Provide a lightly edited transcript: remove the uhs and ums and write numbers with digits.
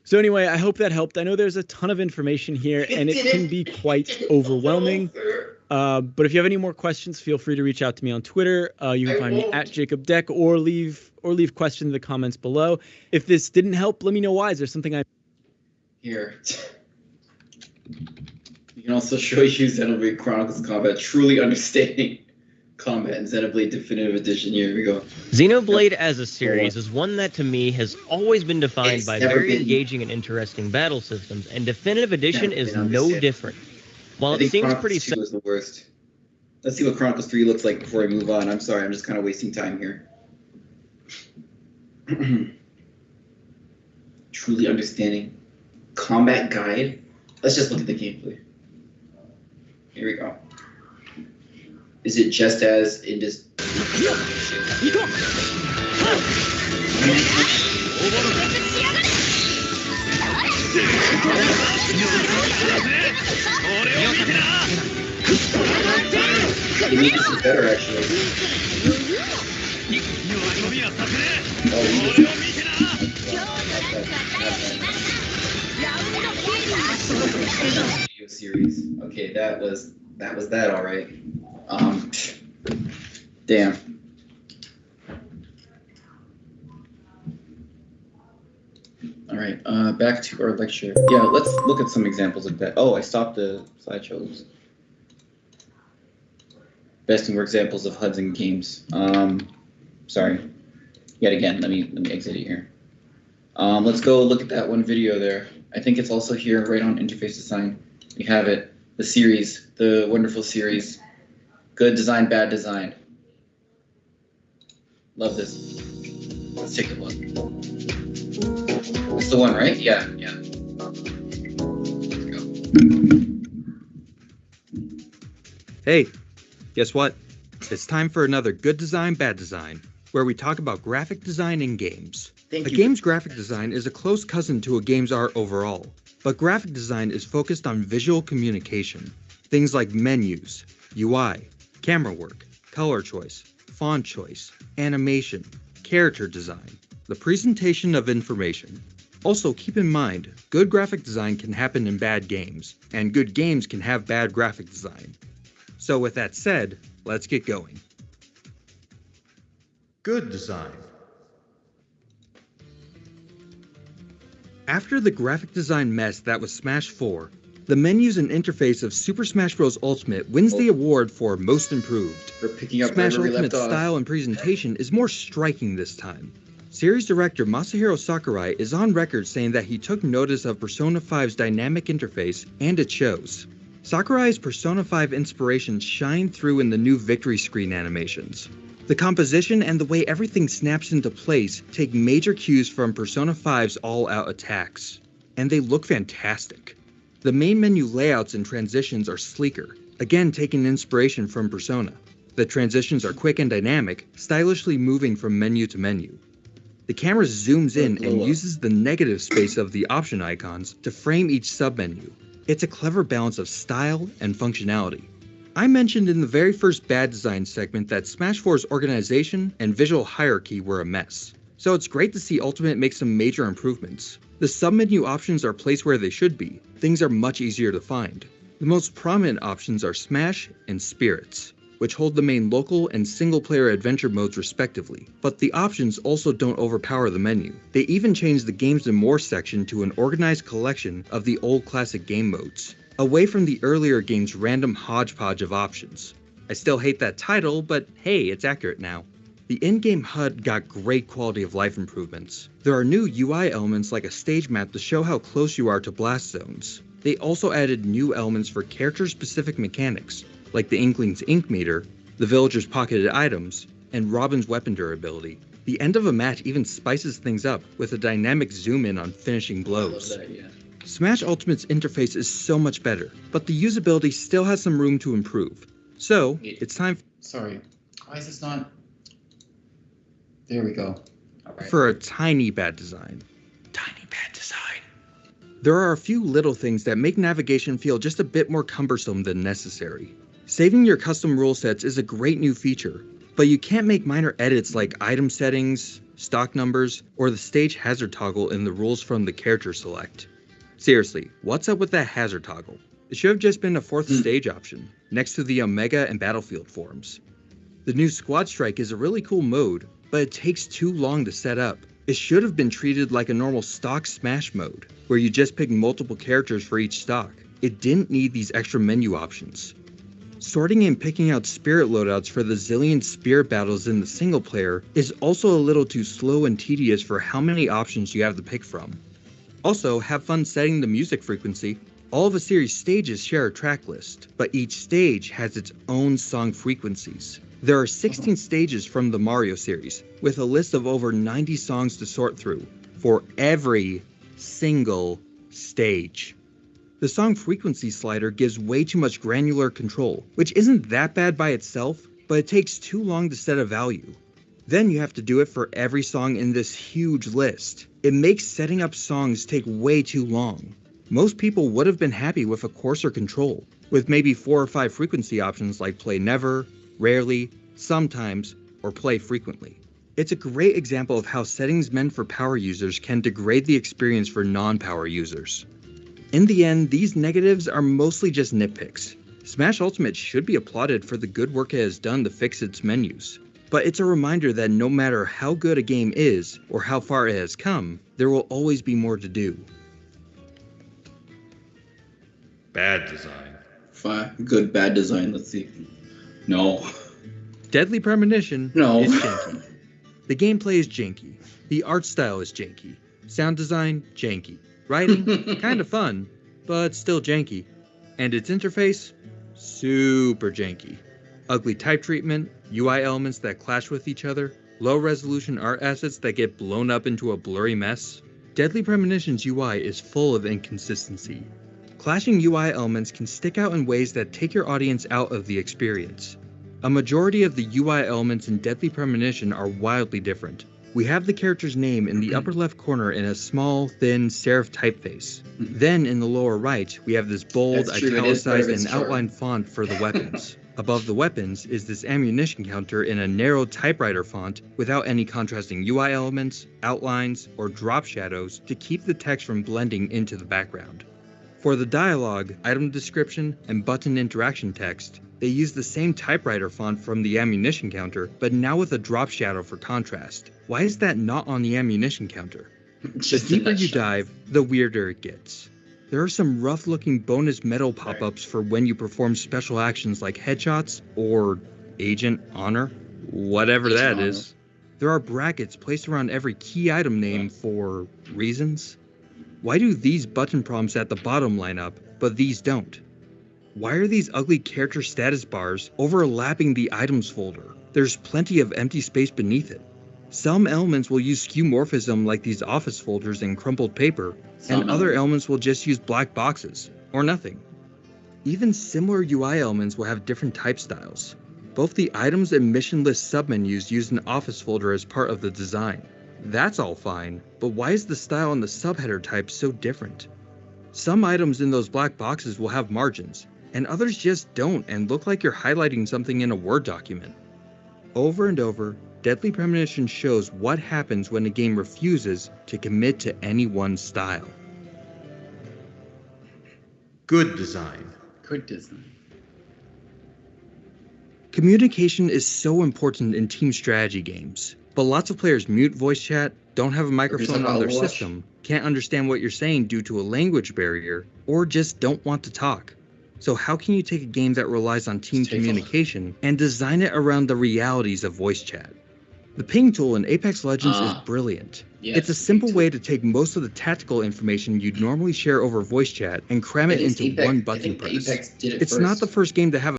So anyway, I hope that helped. I know there's a ton of information here, and it can be quite overwhelming. But if you have any more questions, feel free to reach out to me on Twitter. You can find me at JacobDeck, or leave questions in the comments below. If this didn't help, let me know why. Is there something I... Here. You can also show you Xenoblade Chronicles Combat, truly understanding combat in Xenoblade Definitive Edition. Here we go. Xenoblade as a series is one that to me has always been defined by very engaging and interesting battle systems, and Definitive Edition is no different. While it seems pretty simple, was the worst. Let's see what Chronicles 3 looks like before I move on. I'm sorry, I'm just kind of wasting time here. Truly understanding combat guide. Let's just look at the gameplay. Here we go. Is it just as in this? Maybe this is better actually. Video series. Okay, that was that all right. Damn. All right, back to our lecture. Yeah, let's look at some examples of that. Oh, I stopped the slideshows. Best and worst examples of HUDs in games. Sorry. Yet again, let me exit it here. Let's go look at that one video there. I think it's also here right on interface design. We have it. The series, the wonderful series. Good design, bad design. Love this. Let's take a look. That's the one, right? Yeah. Let's go. Hey, guess what? It's time for another Good Design, Bad Design, where we talk about graphic design in games. A game's graphic design is a close cousin to a game's art overall, but graphic design is focused on visual communication. Things like menus, UI, camera work, color choice, font choice, animation, character design, the presentation of information. Also, keep in mind, good graphic design can happen in bad games, and good games can have bad graphic design. So with that said, let's get going. Good design. After the graphic design mess that was Smash 4, the menus and interface of Super Smash Bros. Ultimate wins the award for Most Improved. Smash Ultimate's style and presentation is more striking this time. Series director Masahiro Sakurai is on record saying that he took notice of Persona 5's dynamic interface, and it shows. Sakurai's Persona 5 inspirations shine through in the new victory screen animations. The composition and the way everything snaps into place take major cues from Persona 5's all-out attacks, and they look fantastic. The main menu layouts and transitions are sleeker, again taking inspiration from Persona. The transitions are quick and dynamic, stylishly moving from menu to menu. The camera zooms in and uses the negative space of the option icons to frame each submenu. It's a clever balance of style and functionality. I mentioned in the very first bad design segment that Smash 4's organization and visual hierarchy were a mess. So it's great to see Ultimate make some major improvements. The submenu options are placed where they should be. Things are much easier to find. The most prominent options are Smash and Spirits, which hold the main local and single-player adventure modes respectively. But the options also don't overpower the menu. They even changed the Games and More section to an organized collection of the old classic game modes, away from the earlier game's random hodgepodge of options. I still hate that title, but hey, it's accurate now. The in-game HUD got great quality of life improvements. There are new UI elements like a stage map to show how close you are to blast zones. They also added new elements for character-specific mechanics, like the Inkling's ink meter, the villager's pocketed items, and Robin's weapon durability. The end of a match even spices things up with a dynamic zoom-in on finishing blows. Smash Ultimate's interface is so much better, but the usability still has some room to improve. So, it's time Sorry, why is this not... There we go. for a tiny bad design. Tiny bad design. There are a few little things that make navigation feel just a bit more cumbersome than necessary. Saving your custom rule sets is a great new feature, but you can't make minor edits like item settings, stock numbers, or the stage hazard toggle in the rules from the character select. Seriously, what's up with that hazard toggle? It should have just been a fourth stage option, next to the Omega and Battlefield forums. The new Squad Strike is a really cool mode, but it takes too long to set up. It should have been treated like a normal stock Smash mode, where you just pick multiple characters for each stock. It didn't need these extra menu options. Sorting and picking out spirit loadouts for the zillion spirit battles in the single player is also a little too slow and tedious for how many options you have to pick from. Also, have fun setting the music frequency. All of a series' stages share a track list, but each stage has its own song frequencies. There are 16 stages from the Mario series, with a list of over 90 songs to sort through, for every single stage. The song frequency slider gives way too much granular control, which isn't that bad by itself, but it takes too long to set a value. Then you have to do it for every song in this huge list. It makes setting up songs take way too long. Most people would have been happy with a coarser control, with maybe 4 or 5 frequency options like play never, rarely, sometimes, or play frequently. It's a great example of how settings meant for power users can degrade the experience for non-power users. In the end, these negatives are mostly just nitpicks. Smash Ultimate should be applauded for the good work it has done to fix its menus. But it's a reminder that no matter how good a game is, or how far it has come, there will always be more to do. Bad design. Good, bad design, let's see. No. Deadly Premonition No. is janky. The gameplay is janky. The art style is janky. Sound design, janky. Writing, kinda fun, but still janky. And its interface, super janky. Ugly type treatment, UI elements that clash with each other, low resolution art assets that get blown up into a blurry mess. Deadly Premonition's UI is full of inconsistency. Clashing UI elements can stick out in ways that take your audience out of the experience. A majority of the UI elements in Deadly Premonition are wildly different. We have the character's name in the upper left corner in a small, thin serif typeface. Then in the lower right, we have this bold, italicized, and outlined font for the weapons. Above the weapons is this ammunition counter in a narrow typewriter font without any contrasting UI elements, outlines, or drop shadows to keep the text from blending into the background. For the dialogue, item description, and button interaction text, they use the same typewriter font from the ammunition counter, but now with a drop shadow for contrast. Why is that not on the ammunition counter? The deeper you dive, the weirder it gets. There are some rough-looking bonus metal pop-ups for when you perform special actions like headshots or Agent Honor, whatever that is. There are brackets placed around every key item name for reasons. Why do these button prompts at the bottom line up, but these don't? Why are these ugly character status bars overlapping the items folder? There's plenty of empty space beneath it. Some elements will use skeuomorphism like these office folders and crumpled paper, and other elements will just use black boxes, or nothing. Even similar UI elements will have different type styles. Both the items and mission list submenus use an office folder as part of the design. That's all fine, but why is the style and the subheader type so different? Some items in those black boxes will have margins, and others just don't and look like you're highlighting something in a Word document. Over and over, Deadly Premonition shows what happens when a game refuses to commit to any one style. Good design. Good design. Communication is so important in team strategy games, but lots of players mute voice chat, don't have a microphone on their system, can't understand what you're saying due to a language barrier, or just don't want to talk. So how can you take a game that relies on team communication and design it around the realities of voice chat? The ping tool in Apex Legends is brilliant. Yes, it's a simple way to take most of the tactical information you'd normally share over voice chat and cram it into one button press. It's not the first game to have